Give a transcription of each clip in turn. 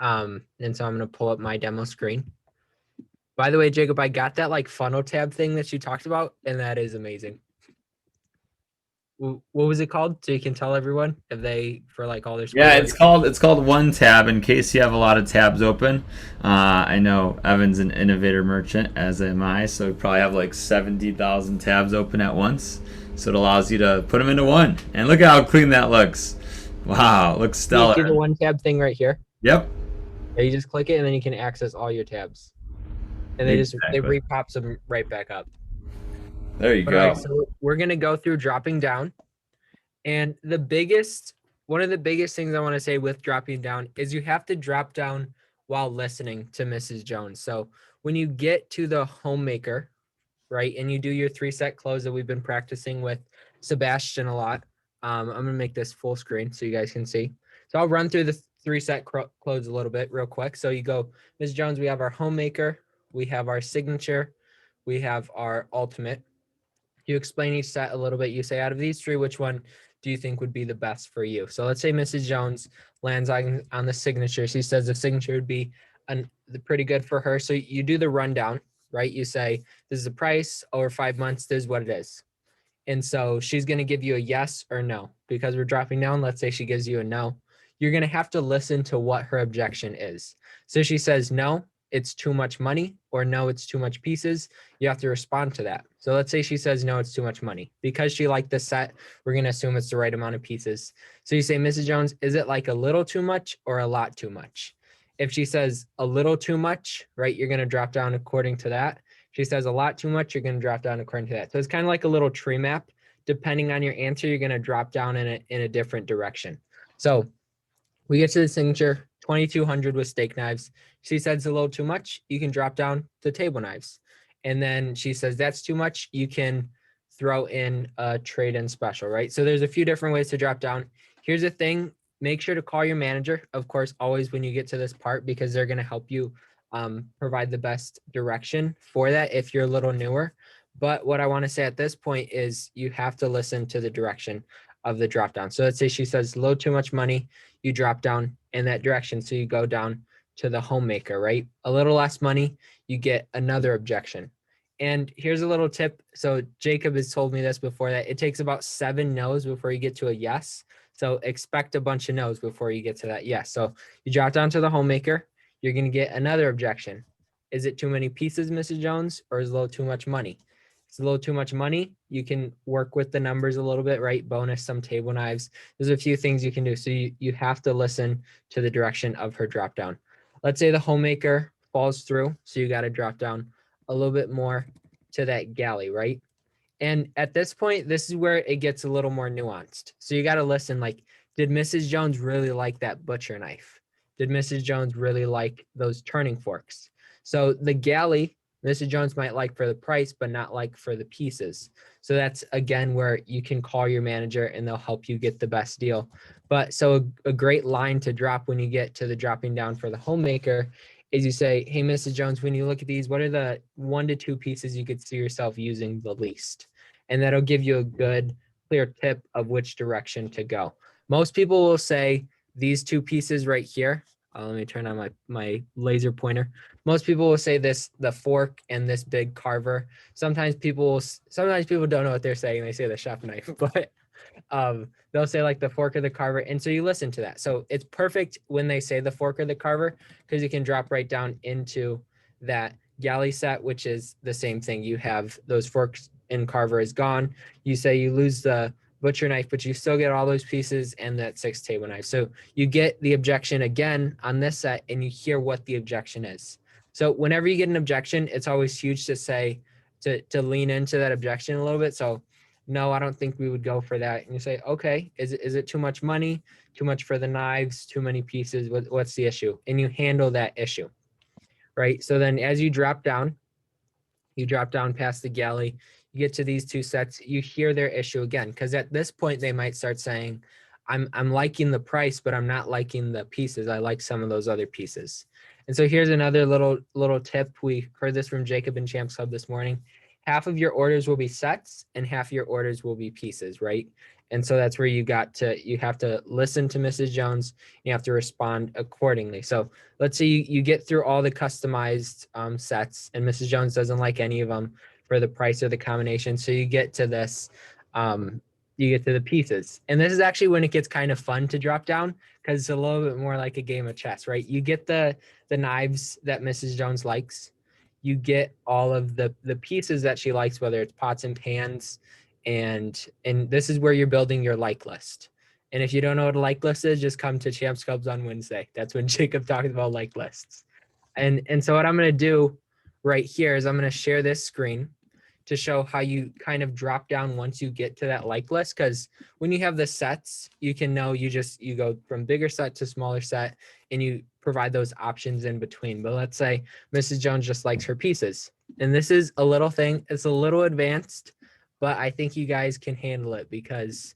And so I'm going to pull up my demo screen. By the way, Jacob, I got that like funnel tab thing that you talked about, and that is amazing. What was it called? So you can tell everyone if they for like all their school. Yeah, it's called One Tab in case you have a lot of tabs open. I know Evan's an innovator merchant, as am I, so we probably have like 70,000 tabs open at once. So it allows you to put them into one. And look at how clean that looks. Wow, looks You see stellar. the one tab thing right here? Yep, Yeah, you just click it and then you can access all your tabs. And they exactly. repops them right back up. There you But all go. right, so we're gonna go through dropping down. And one of the biggest things I want to say with dropping down is you have to drop down while listening to Mrs. Jones. So when you get to the homemaker, right, and you do your 3-set close that we've been practicing with Sebastian a lot. I'm gonna make this full screen so you guys can see. So I'll run through the 3-set close a little bit real quick. So you go, Ms. Jones, we have our homemaker, we have our signature, we have our ultimate. You explain each set a little bit. You say, out of these three, which one do you think would be the best for you? So let's say Mrs. Jones lands on the signature. She says the signature would be pretty good for her. So you do the rundown, right? You say, this is the price over 5 months. This is what it is. And so she's going to give you a yes or no because we're dropping down. Let's say she gives you a no. You're going to have to listen to what her objection is. So she says, no, it's too much money, or no, it's too much pieces. You have to respond to that. So let's say she says, no, it's too much money. Because she liked the set, we're going to assume it's the right amount of pieces. So you say, Mrs. Jones, is it like a little too much or a lot too much? If she says a little too much, right, you're going to drop down according to that. She says a lot too much, you're going to drop down according to that. So it's kind of like a little tree map. Depending on your answer, you're going to drop down in a different direction. So we get to the signature, 2,200 with steak knives. She says it's a little too much. You can drop down to table knives. And then she says that's too much. You can throw in a trade-in special, right? So there's a few different ways to drop down. Here's the thing. Make sure to call your manager, of course, always when you get to this part, because they're going to help you provide the best direction for that if you're a little newer. But what I want to say at this point is you have to listen to the direction of the drop down. So let's say she says low too much money, you drop down in that direction. So you go down to the homemaker, right? A little less money, you get another objection. And here's a little tip. So Jacob has told me this before, that it takes about 7 no's before you get to a yes. So expect a bunch of no's before you get to that yes. So you drop down to the homemaker, you're going to get another objection. Is it too many pieces, Mrs. Jones, or is it a little too much money? It's a little too much money. You can work with the numbers a little bit, right? Bonus some table knives. There's a few things you can do. So you have to listen to the direction of her drop down. Let's say the homemaker falls through. So you got to drop down a little bit more to that galley, right? And at this point, this is where it gets a little more nuanced. So you got to listen, like, did Mrs. Jones really like that butcher knife? Did Mrs. Jones really like those turning forks? So the galley, Mrs. Jones might like for the price, but not like for the pieces. So that's again where you can call your manager and they'll help you get the best deal. But so a great line to drop when you get to the dropping down for the homemaker is you say, hey, Mrs. Jones, when you look at these, what are the 1 to 2 pieces you could see yourself using the least? And that'll give you a good, clear tip of which direction to go. Most people will say these 2 pieces right here. Let me turn on my laser pointer. Most people will say this, the fork and this big carver. Sometimes people don't know what they're saying. They say the chef knife, but they'll say like the fork or the carver. And so you listen to that. So it's perfect when they say the fork or the carver, because you can drop right down into that galley set, which is the same thing. You have those forks and carver is gone. You say you lose the butcher knife, but you still get all those pieces and that 6 table knife. So you get the objection again on this set and you hear what the objection is. So whenever you get an objection, it's always huge to say, to lean into that objection a little bit. So no, I don't think we would go for that. And you say, okay, is it too much money, too much for the knives, too many pieces? What's the issue? And you handle that issue, right? So then as you drop down past the galley, you get to these 2 sets, you hear their issue again. Because at this point, they might start saying, I'm liking the price, but I'm not liking the pieces. I like some of those other pieces. And so here's another little tip. We heard this from Jacob and Champs Club this morning. Half of your orders will be sets and half your orders will be pieces, right? And so that's where you have to listen to Mrs. Jones. You have to respond accordingly. So let's say you get through all the customized sets and Mrs. Jones doesn't like any of them for the price or the combination. So you get to this, you get to the pieces. And this is actually when it gets kind of fun to drop down because it's a little bit more like a game of chess, right? You get the knives that Mrs. Jones likes. You get all of the pieces that she likes, whether it's pots and pans, and this is where you're building your like list. And if you don't know what a like list is, just come to Champs Clubs on Wednesday. That's when Jacob talks about like lists. And so what I'm going to do right here is I'm going to share this screen to show how you kind of drop down once you get to that like list. Because when you have the sets, you can know you go from bigger set to smaller set and you provide those options in between. But let's say Mrs. Jones just likes her pieces. And this is a little thing, it's a little advanced, but I think you guys can handle it because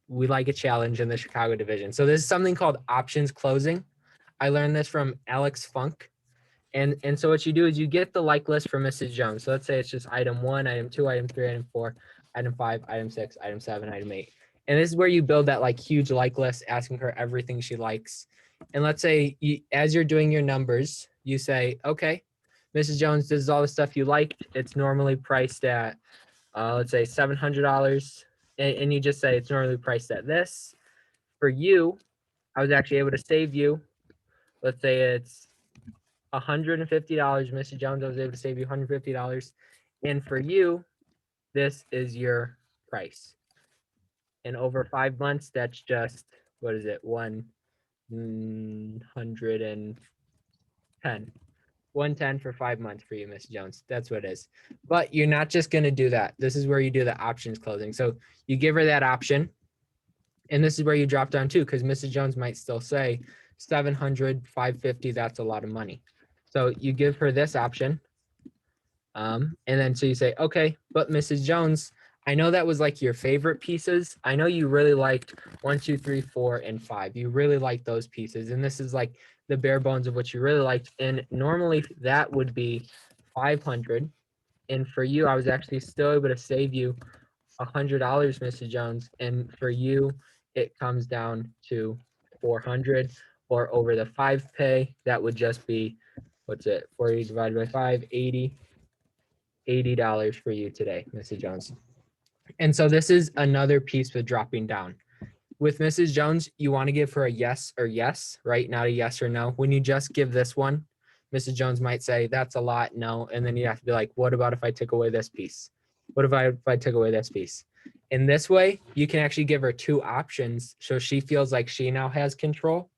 we like a challenge in the Chicago division. So this is something called options closing. I learned this from Alex Funk. And so what you do is you get the like list for Mrs. Jones. So let's say it's just item 1, item 2, item 3, item 4, item 5, item 6, item 7, item 8. And this is where you build that like huge like list, asking her everything she likes. And let's say as you're doing your numbers, you say, okay, Mrs. Jones, this is all the stuff you liked. It's normally priced at, let's say $700. And you just say it's normally priced at this. For you, I was actually able to save you. Let's say it's $150, Mrs. Jones, I was able to save you $150. And for you, this is your price. And over 5 months, that's just, what is it? 110. 110 for 5 months for you, Mrs. Jones. That's what it is. But you're not just going to do that. This is where you do the options closing. So you give her that option. And this is where you drop down too, because Mrs. Jones might still say 700, 550, that's a lot of money. So you give her this option. And then so you say, okay, but Mrs. Jones, I know that was like your favorite pieces. I know you really liked 1, 2, 3, 4, and 5. You really liked those pieces. And this is like the bare bones of what you really liked. And normally that would be 500. And for you, I was actually still able to save you $100, Mrs. Jones. And for you, it comes down to 400, or over the 5 pay, that would just be, what's it, 40 divided by 5, 80, $80 for you today, Mrs. Jones. And so this is another piece with dropping down. With Mrs. Jones, you want to give her a yes or yes, right? Not a yes or no. When you just give this one, Mrs. Jones might say, that's a lot, no. And then you have to be like, what about if I took away this piece? What if I took away this piece? In this way, you can actually give her 2 options so she feels like she now has control.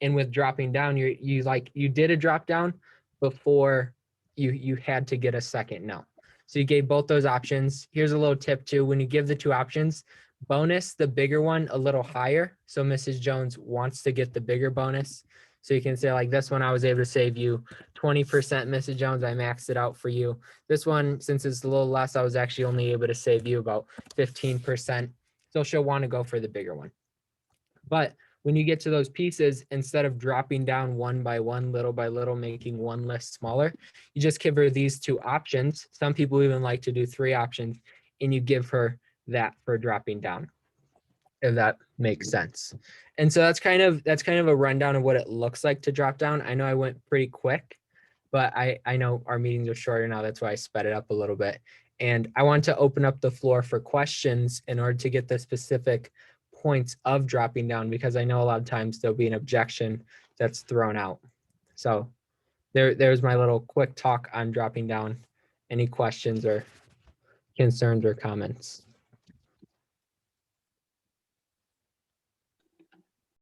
And with dropping down, you did a drop down before you had to get a second no. So you gave both those options. Here's a little tip too. When you give the 2 options, bonus the bigger one a little higher. So Mrs. Jones wants to get the bigger bonus. So you can say like this one, I was able to save you 20%, Mrs. Jones. I maxed it out for you. This one, since it's a little less, I was actually only able to save you about 15%. So she'll want to go for the bigger one. But when you get to those pieces, instead of dropping down one by one, little by little, making one list smaller, you just give her these 2 options. Some people even like to do 3 options, and you give her that for dropping down, if that makes sense. And so that's kind of a rundown of what it looks like to drop down. I know I went pretty quick, but I know our meetings are shorter now. That's why I sped it up a little bit. And I want to open up the floor for questions in order to get the specific points of dropping down, because I know a lot of times there'll be an objection that's thrown out. So there's my little quick talk on dropping down. Any questions or concerns or comments?